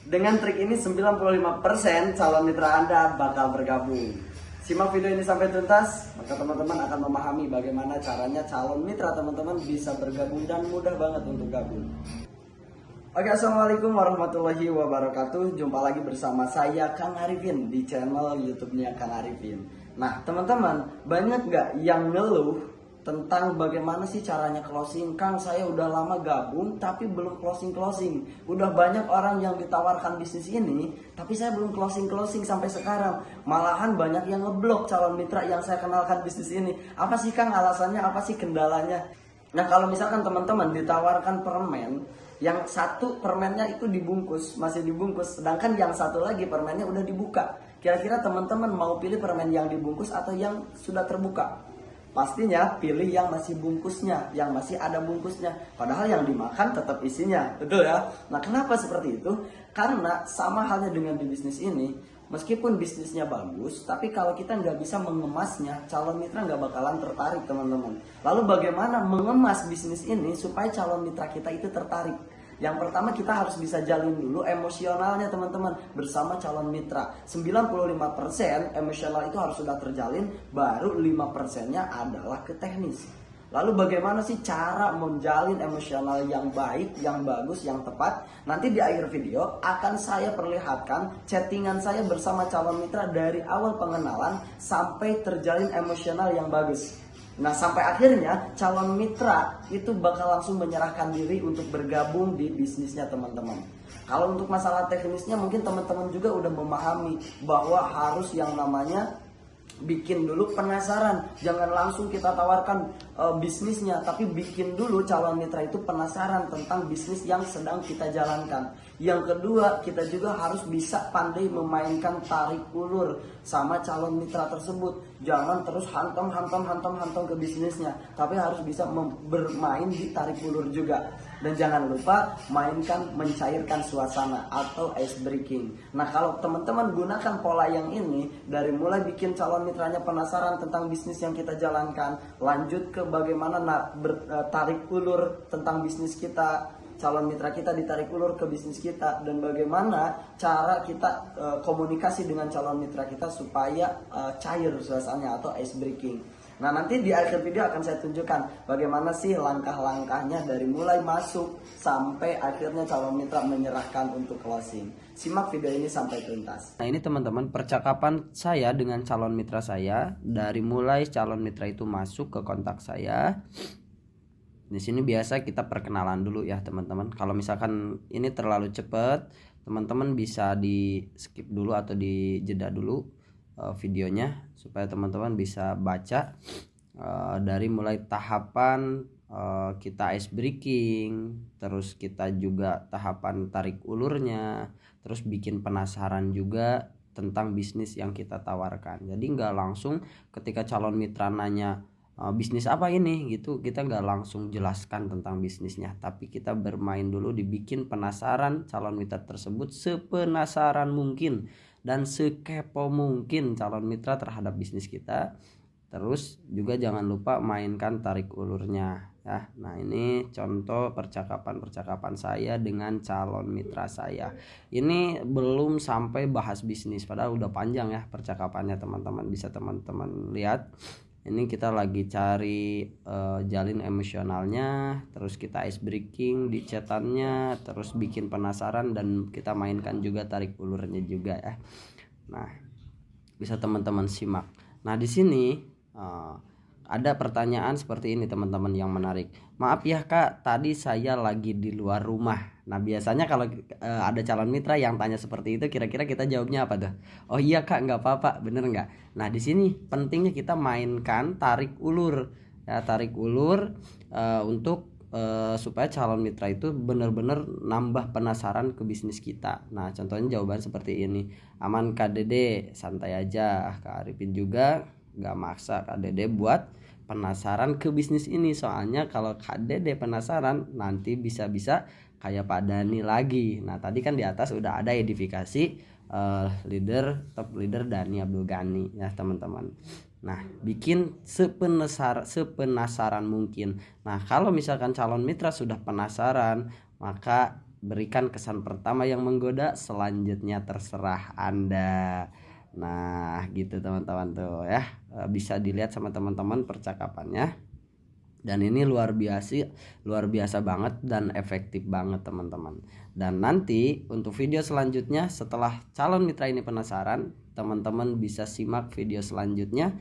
Dengan trik ini 95% calon mitra Anda bakal bergabung. Simak video ini sampai tuntas, maka teman-teman akan memahami bagaimana caranya calon mitra teman-teman bisa bergabung dan mudah banget untuk gabung. Oke, assalamualaikum warahmatullahi wabarakatuh. Jumpa lagi bersama saya Kang Arifin di channel YouTube-nya Kang Arifin. Nah, teman-teman, banyak nggak yang ngeluh tentang bagaimana sih caranya closing? Kang, saya udah lama gabung tapi belum closing. Udah banyak orang yang ditawarkan bisnis ini, tapi saya belum closing sampai sekarang. Malahan banyak yang ngeblok calon mitra yang saya kenalkan bisnis ini. Apa sih Kang alasannya? Apa sih kendalanya? Nah, kalau misalkan teman-teman ditawarkan permen, yang satu permennya itu dibungkus, masih dibungkus, sedangkan yang satu lagi permennya udah dibuka. Kira-kira teman-teman mau pilih permen yang dibungkus atau yang sudah terbuka? Pastinya pilih yang masih bungkusnya, yang masih ada bungkusnya. Padahal yang dimakan tetap isinya, betul ya? Nah, kenapa seperti itu? Karena sama halnya dengan di bisnis ini, meskipun bisnisnya bagus, tapi kalau kita nggak bisa mengemasnya, calon mitra nggak bakalan tertarik, teman-teman. Lalu bagaimana mengemas bisnis ini supaya calon mitra kita itu tertarik? Yang pertama, kita harus bisa jalin dulu emosionalnya, teman-teman, bersama calon mitra. 95% emosional itu harus sudah terjalin, baru 5%-nya adalah ke teknis. Lalu bagaimana sih cara menjalin emosional yang baik, yang bagus, yang tepat? Nanti di akhir video akan saya perlihatkan chattingan saya bersama calon mitra dari awal pengenalan sampai terjalin emosional yang bagus. Nah, sampai akhirnya calon mitra itu bakal langsung menyerahkan diri untuk bergabung di bisnisnya, teman-teman. Kalau untuk masalah teknisnya mungkin teman-teman juga udah memahami bahwa harus yang namanya bikin dulu penasaran. Jangan langsung kita tawarkan bisnisnya, tapi bikin dulu calon mitra itu penasaran tentang bisnis yang sedang kita jalankan. Yang kedua, kita juga harus bisa pandai memainkan tarik ulur sama calon mitra tersebut. Jangan terus hantam ke bisnisnya, tapi harus bisa bermain di tarik ulur juga. Dan jangan lupa mainkan mencairkan suasana atau ice breaking. Nah, kalau teman-teman gunakan pola yang ini, dari mulai bikin calon mitranya penasaran tentang bisnis yang kita jalankan, lanjut ke bagaimana tarik ulur tentang bisnis kita, calon mitra kita ditarik ulur ke bisnis kita, dan bagaimana cara kita komunikasi dengan calon mitra kita supaya cair suasananya atau ice breaking. Nah, nanti di akhir video akan saya tunjukkan bagaimana sih langkah-langkahnya dari mulai masuk sampai akhirnya calon mitra menyerahkan untuk closing. Simak video ini sampai tuntas. Nah, ini teman-teman percakapan saya dengan calon mitra saya dari mulai calon mitra itu masuk ke kontak saya. Di sini biasa kita perkenalan dulu ya, teman-teman. Kalau misalkan ini terlalu cepat, teman-teman bisa di skip dulu atau dijeda dulu videonya supaya teman-teman bisa baca dari mulai tahapan kita ice breaking, terus kita juga tahapan tarik ulurnya, terus bikin penasaran juga tentang bisnis yang kita tawarkan. Jadi nggak langsung ketika calon mitra nanya bisnis apa ini gitu, kita nggak langsung jelaskan tentang bisnisnya, tapi kita bermain dulu dibikin penasaran calon mitra tersebut, sepenasaran mungkin dan sekepo mungkin calon mitra terhadap bisnis kita. Terus juga jangan lupa mainkan tarik ulurnya ya. Nah, ini contoh percakapan saya dengan calon mitra saya. Ini belum sampai bahas bisnis, padahal udah panjang ya percakapannya, teman-teman. Bisa teman-teman lihat. Ini kita lagi cari jalin emosionalnya, terus kita ice breaking di chatannya, terus bikin penasaran dan kita mainkan juga tarik ulurnya juga ya. Nah, bisa teman-teman simak. Nah, di sini ada pertanyaan seperti ini, teman-teman, yang menarik. Maaf ya Kak, tadi saya lagi di luar rumah. Nah, biasanya kalau ada calon mitra yang tanya seperti itu, kira-kira kita jawabnya apa tuh? Oh iya Kak, nggak apa-apa, bener nggak? Nah, di sini pentingnya kita mainkan tarik ulur ya, tarik ulur untuk supaya calon mitra itu benar-benar nambah penasaran ke bisnis kita. Nah, contohnya jawaban seperti ini. Aman Kak Dede, santai aja. Kak Arifin juga gak maksa Kak Dede buat penasaran ke bisnis ini. Soalnya kalau Kak Dede penasaran, nanti bisa-bisa kayak Pak Dani lagi. Nah, tadi kan di atas udah ada edifikasi top leader Dani Abdul Ghani ya, teman-teman. Nah, bikin sepenasaran mungkin. Nah, kalau misalkan calon mitra sudah penasaran, maka berikan kesan pertama yang menggoda, selanjutnya terserah Anda. Nah gitu teman-teman tuh ya. Bisa dilihat sama teman-teman percakapannya. Dan ini luar biasa banget dan efektif banget teman-teman. Dan nanti untuk video selanjutnya, setelah calon mitra ini penasaran, teman-teman bisa simak video selanjutnya